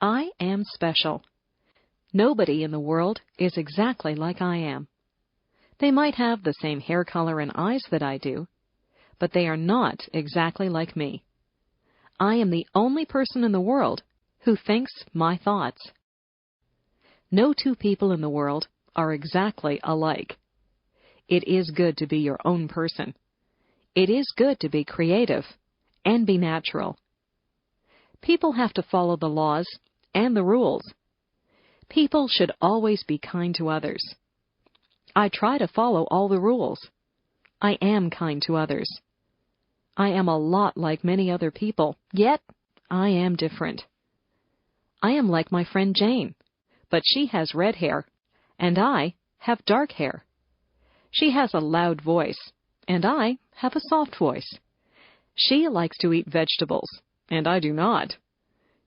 I am special. Nobody in the world is exactly like I am. They might have the same hair color and eyes that I do, but they are not exactly like me. I am the only person in the world who thinks my thoughts. No two people in the world are exactly alike. It is good to be your own person. It is good to be creative and be natural. People have to follow the laws and the rules. People should always be kind to others. I try to follow all the rules. I am kind to others. I am a lot like many other people, yet I am different. I am like my friend Jane, but she has red hair, and I have dark hair. She has a loud voice, and I have a soft voice. She likes to eat vegetables, and I do not.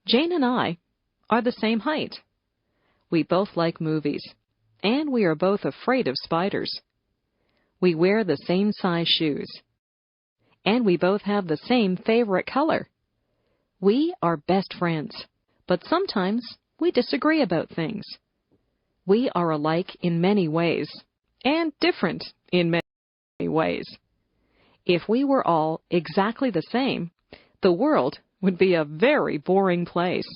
Jane and I are the same height. We both like movies, and we are both afraid of spiders. We wear the same size shoes, and we both have the same favorite color. We are best friends, but sometimes we disagree about things. We are alike in many ways, and different in many ways. If we were all exactly the same, the world would be a very boring place.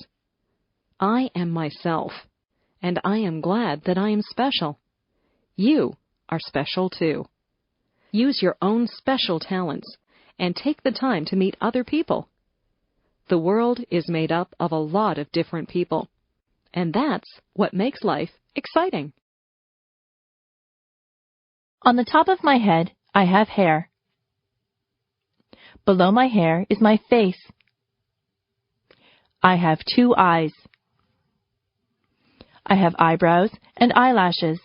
I am myself, and I am glad that I am special. You are special too. Use your own special talents and take the time to meet other people. The world is made up of a lot of different people, and that's what makes life exciting. On the top of my head, I have hair. Below my hair is my face. I have 2 eyes. I have eyebrows and eyelashes.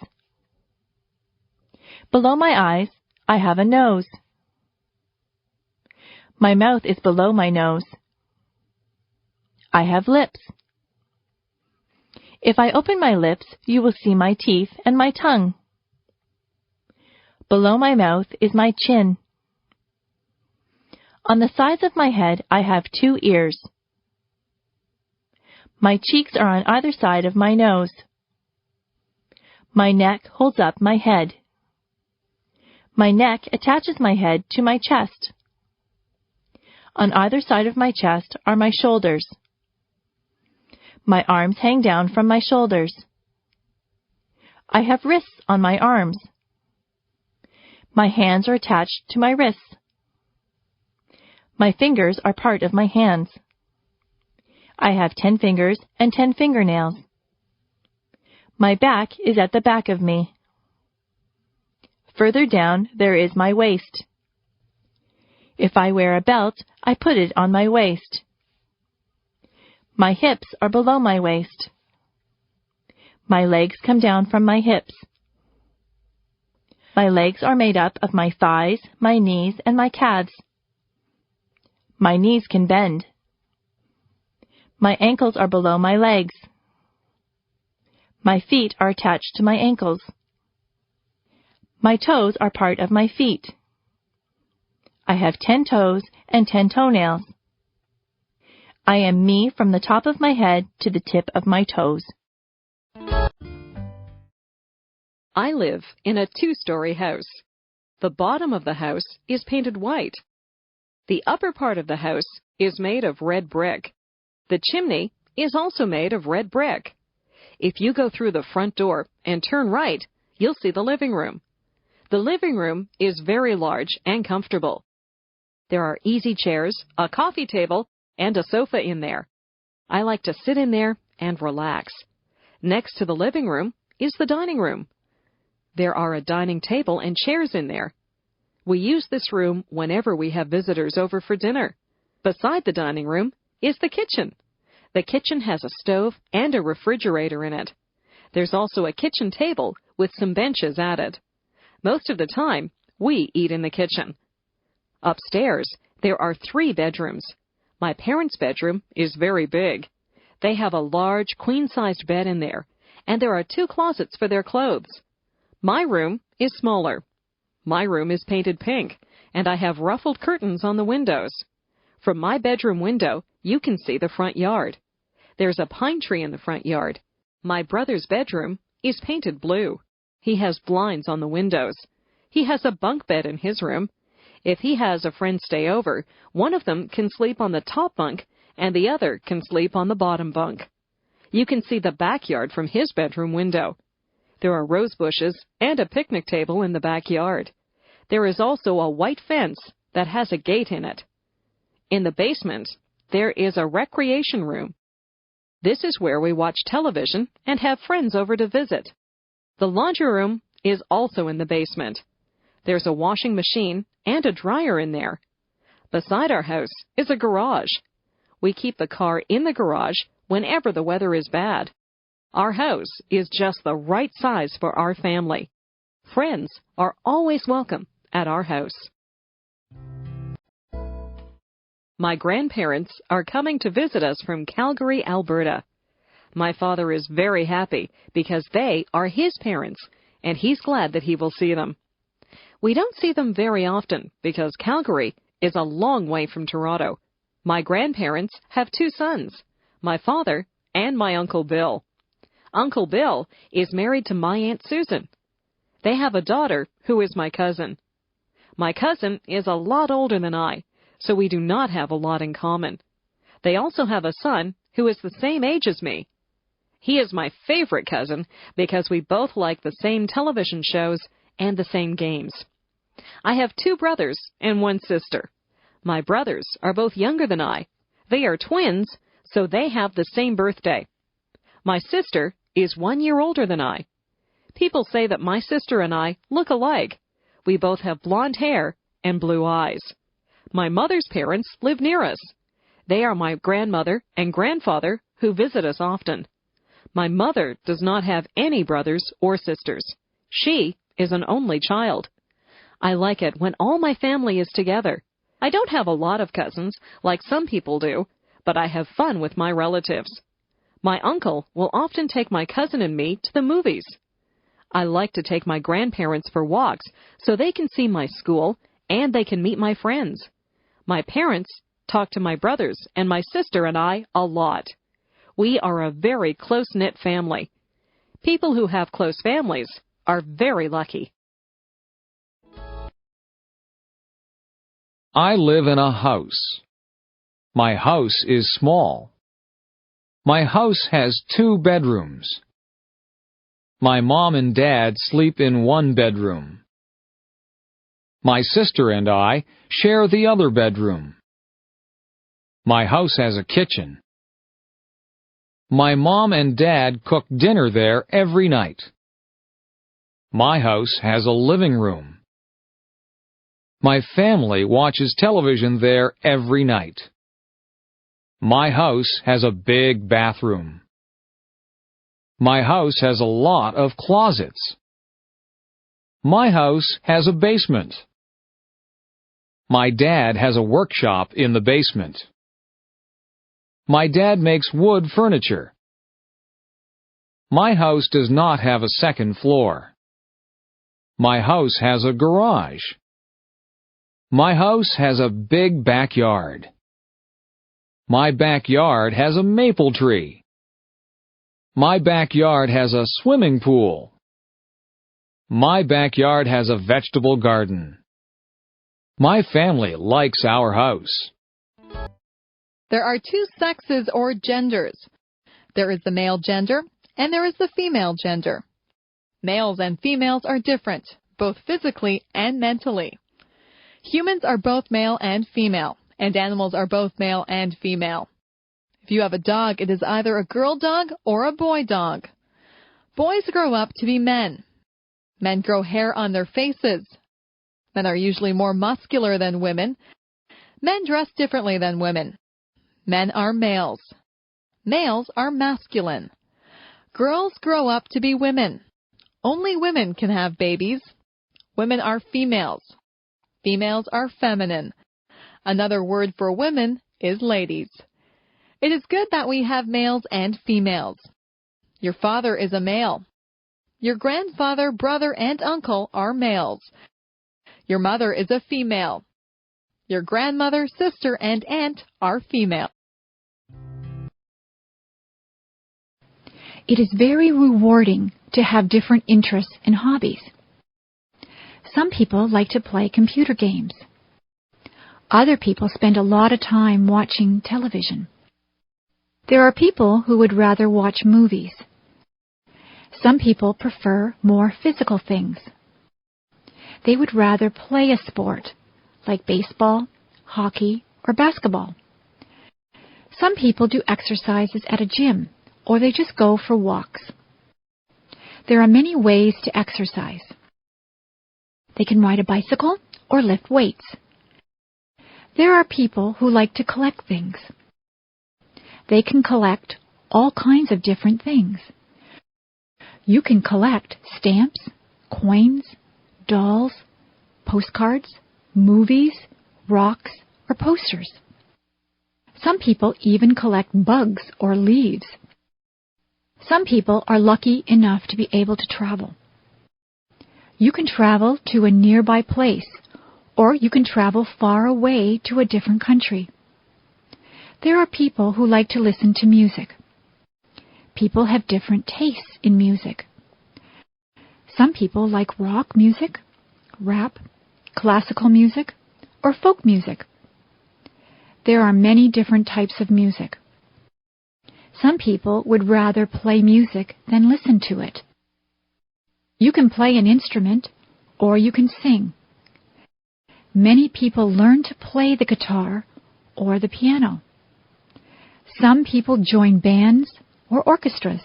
Below my eyes, I have a nose. My mouth is below my nose. I have lips. If I open my lips, you will see my teeth and my tongue. Below my mouth is my chin. On the sides of my head, I have 2 ears. My cheeks are on either side of my nose. My neck holds up my head. My neck attaches my head to my chest. On either side of my chest are my shoulders. My arms hang down from my shoulders. I have wrists on my arms. My hands are attached to my wrists. My fingers are part of my hands. I have 10 fingers and 10 fingernails. My back is at the back of me. Further down, there is my waist. If I wear a belt, I put it on my waist. My hips are below my waist. My legs come down from my hips. My legs are made up of my thighs, my knees, and my calves. My knees can bend. My ankles are below my legs. My feet are attached to my ankles. My toes are part of my feet. I have 10 toes and 10 toenails. I am me from the top of my head to the tip of my toes. I live in a 2-story house. The bottom of the house is painted white. The upper part of the house is made of red brick. The chimney is also made of red brick. If you go through the front door and turn right, you'll see the living room. The living room is very large and comfortable. There are easy chairs, a coffee table, and a sofa in there. I like to sit in there and relax. Next to the living room is the dining room. There are a dining table and chairs in there. We use this room whenever we have visitors over for dinner. Beside the dining room is the kitchen. The kitchen has a stove and a refrigerator in it. There's also a kitchen table with some benches at it. Most of the time, we eat in the kitchen. Upstairs, there are 3 bedrooms. My parents' bedroom is very big. They have a large, queen-sized bed in there, and there are 2 closets for their clothes. My room is smaller. My room is painted pink, and I have ruffled curtains on the windows. From my bedroom window, you can see the front yard. There's a pine tree in the front yard. My brother's bedroom is painted blue. He has blinds on the windows. He has a bunk bed in his room. If he has a friend stay over, one of them can sleep on the top bunk and the other can sleep on the bottom bunk. You can see the backyard from his bedroom window. There are rose bushes and a picnic table in the backyard. There is also a white fence that has a gate in it. In the basement, there is a recreation room. This is where we watch television and have friends over to visit. The laundry room is also in the basement. There's a washing machine and a dryer in there. Beside our house is a garage. We keep the car in the garage whenever the weather is bad. Our house is just the right size for our family. Friends are always welcome at our house. My grandparents are coming to visit us from Calgary, Alberta. My father is very happy because they are his parents, and he's glad that he will see them. We don't see them very often because Calgary is a long way from Toronto. My grandparents have 2 sons, my father and my Uncle Bill. Uncle Bill is married to my Aunt Susan. They have a daughter who is my cousin. My cousin is a lot older than I, so we do not have a lot in common. They also have a son who is the same age as me. He is my favorite cousin because we both like the same television shows and the same games. I have 2 brothers and 1 sister. My brothers are both younger than I. They are twins, so they have the same birthday. My sister is 1 year older than I. People say that my sister and I look alike. We both have blonde hair and blue eyes. My mother's parents live near us. They are my grandmother and grandfather who visit us often. My mother does not have any brothers or sisters. She is an only child. I like it when all my family is together. I don't have a lot of cousins like some people do, but I have fun with my relatives. My uncle will often take my cousin and me to the movies. I like to take my grandparents for walks so they can see my school and they can meet my friends. My parents talk to my brothers and my sister and I a lot. We are a very close-knit family. People who have close families are very lucky. I live in a house. My house is small. My house has 2 bedrooms. My mom and dad sleep in 1 bedroom. My sister and I share the other bedroom. My house has a kitchen. My mom and dad cook dinner there every night. My house has a living room. My family watches television there every night. My house has a big bathroom. My house has a lot of closets. My house has a basement. My dad has a workshop in the basement. My dad makes wood furniture. My house does not have a second floor. My house has a garage. My house has a big backyard. My backyard has a maple tree. My backyard has a swimming pool. My backyard has a vegetable garden. My family likes our house. There are 2 sexes or genders. There is the male gender and there is the female gender. Males and females are different, both physically and mentally. Humans are both male and female, and animals are both male and female. If you have a dog, it is either a girl dog or a boy dog. Boys grow up to be men. Men grow hair on their faces. Men are usually more muscular than women. Men dress differently than women. Men are males. Males are masculine. Girls grow up to be women. Only women can have babies. Women are females. Females are feminine. Another word for women is ladies. It is good that we have males and females. Your father is a male. Your grandfather, brother, and uncle are males. Your mother is a female. Your grandmother, sister, and aunt are female. It is very rewarding to have different interests and hobbies. Some people like to play computer games. Other people spend a lot of time watching television. There are people who would rather watch movies. Some people prefer more physical things. They would rather play a sport, like baseball, hockey, or basketball. Some people do exercises at a gym, or they just go for walks. There are many ways to exercise. They can ride a bicycle or lift weights. There are people who like to collect things. They can collect all kinds of different things. You can collect stamps, coins, dolls, postcards, movies, rocks, or posters. Some people even collect bugs or leaves. Some people are lucky enough to be able to travel. You can travel to a nearby place, or you can travel far away to a different country. There are people who like to listen to music. People have different tastes in music. Some people like rock music, rap, classical music, or folk music. There are many different types of music. Some people would rather play music than listen to it. You can play an instrument, or you can sing. Many people learn to play the guitar or the piano. Some people join bands or orchestras.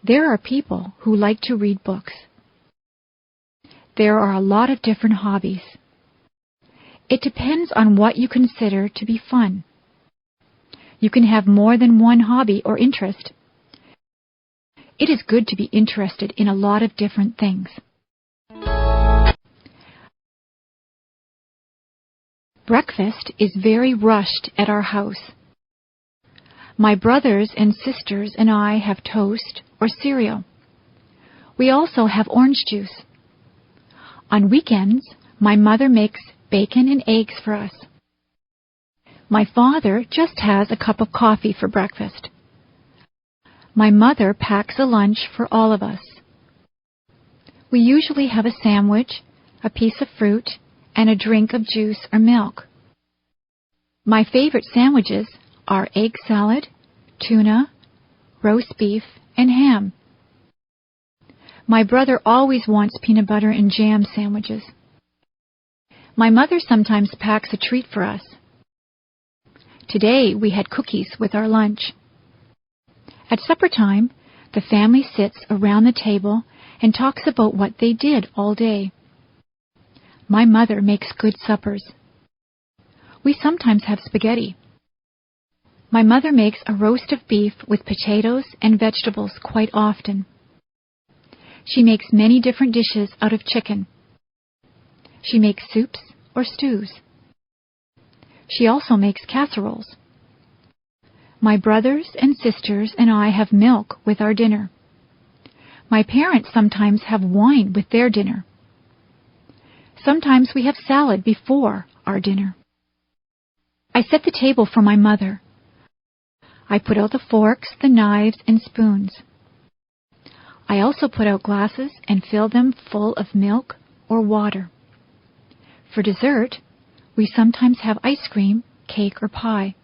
There are people who like to read books. There are a lot of different hobbies. It depends on what you consider to be fun. You can have more than one hobby or interest. It is good to be interested in a lot of different things. Breakfast is very rushed at our house. My brothers and sisters and I have toast or cereal. We also have orange juice. On weekends, my mother makes bacon and eggs for us. My father just has a cup of coffee for breakfast. My mother packs a lunch for all of us. We usually have a sandwich, a piece of fruit, and a drink of juice or milk. My favorite sandwiches are egg salad, tuna, roast beef, and ham. My brother always wants peanut butter and jam sandwiches. My mother sometimes packs a treat for us. Today we had cookies with our lunch. At supper time, the family sits around the table and talks about what they did all day. My mother makes good suppers. We sometimes have spaghetti. My mother makes a roast of beef with potatoes and vegetables quite often. She makes many different dishes out of chicken. She makes soups or stews. She also makes casseroles. My brothers and sisters and I have milk with our dinner. My parents sometimes have wine with their dinner. Sometimes we have salad before our dinner. I set the table for my mother. I put out the forks, the knives, and spoons. I also put out glasses and fill them full of milk or water. For dessert, we sometimes have ice cream, cake, or pie.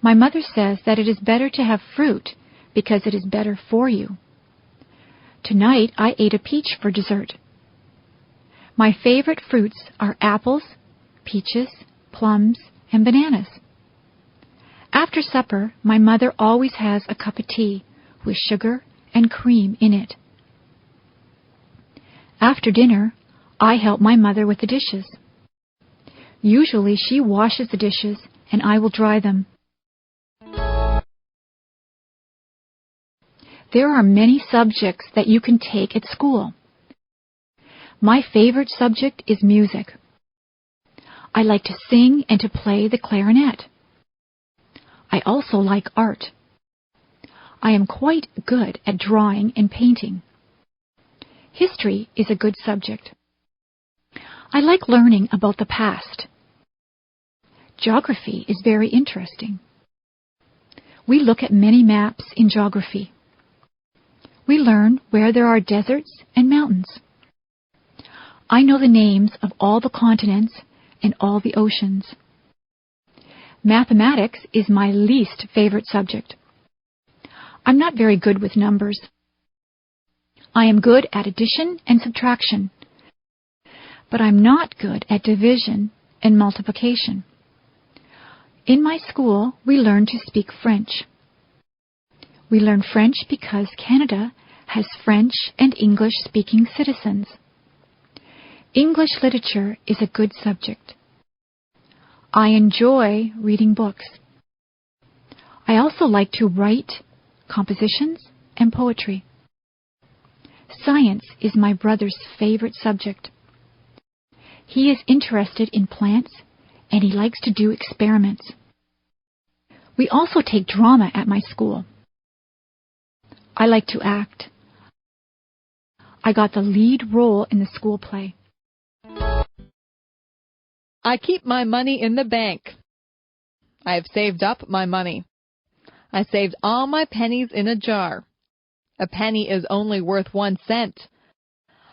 My mother says that it is better to have fruit because it is better for you. Tonight I ate a peach for dessert. My favorite fruits are apples, peaches, plums, and bananas. After supper, my mother always has a cup of tea with sugar and cream in it. After dinner, I help my mother with the dishes. Usually she washes the dishes and I will dry them. There are many subjects that you can take at school. My favorite subject is music. I like to sing and to play the clarinet. I also like art. I am quite good at drawing and painting. History is a good subject. I like learning about the past. Geography is very interesting. we look at many maps in geography. We learn where there are deserts and mountains. I know the names of all the continents and all the oceans. Mathematics is my least favorite subject. I'm not very good with numbers. I am good at addition and subtraction, but I'm not good at division and multiplication. In my school, we learn to speak French. We learn French because Canada has French and English-speaking citizens. English literature is a good subject. I enjoy reading books. I also like to write compositions and poetry. Science is my brother's favorite subject. He is interested in plants and he likes to do experiments. We also take drama at my school. I like to act. I got the lead role in the school play. I keep my money in the bank. I have saved up my money. I saved all my pennies in a jar. A penny is only worth 1 cent.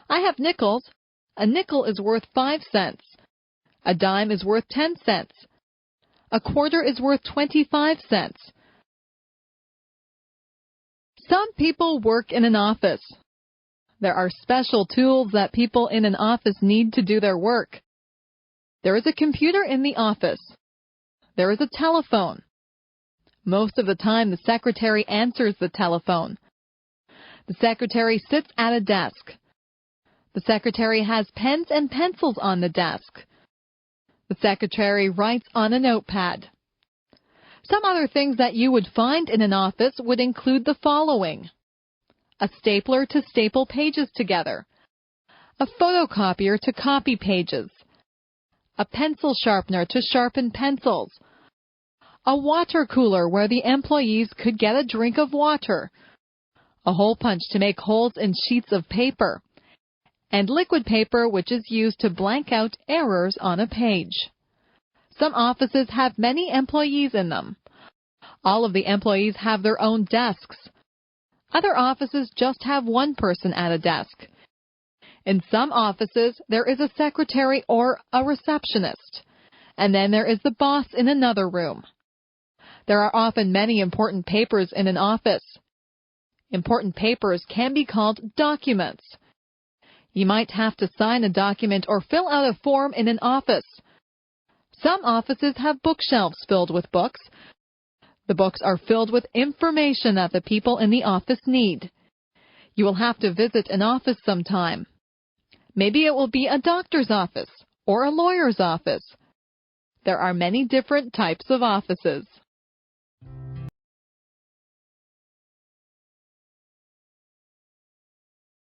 I have nickels. A nickel is worth 5 cents. A dime is worth 10 cents. A quarter is worth 25 cents. Some people work in an office. There are special tools that people in an office need to do their work. There is a computer in the office. There is a telephone. Most of the time, the secretary answers the telephone. The secretary sits at a desk. The secretary has pens and pencils on the desk. The secretary writes on a notepad. Some other things that you would find in an office would include the following: a stapler to staple pages together, a photocopier to copy pages, a pencil sharpener to sharpen pencils, a water cooler where the employees could get a drink of water, a hole punch to make holes in sheets of paper, and liquid paper which is used to blank out errors on a page. Some offices have many employees in them. All of the employees have their own desks. Other offices just have one person at a desk. In some offices, there is a secretary or a receptionist, and then there is the boss in another room. There are often many important papers in an office. Important papers can be called documents. You might have to sign a document or fill out a form in an office. Some offices have bookshelves filled with books. The books are filled with information that the people in the office need. You will have to visit an office sometime. Maybe it will be a doctor's office or a lawyer's office. There are many different types of offices.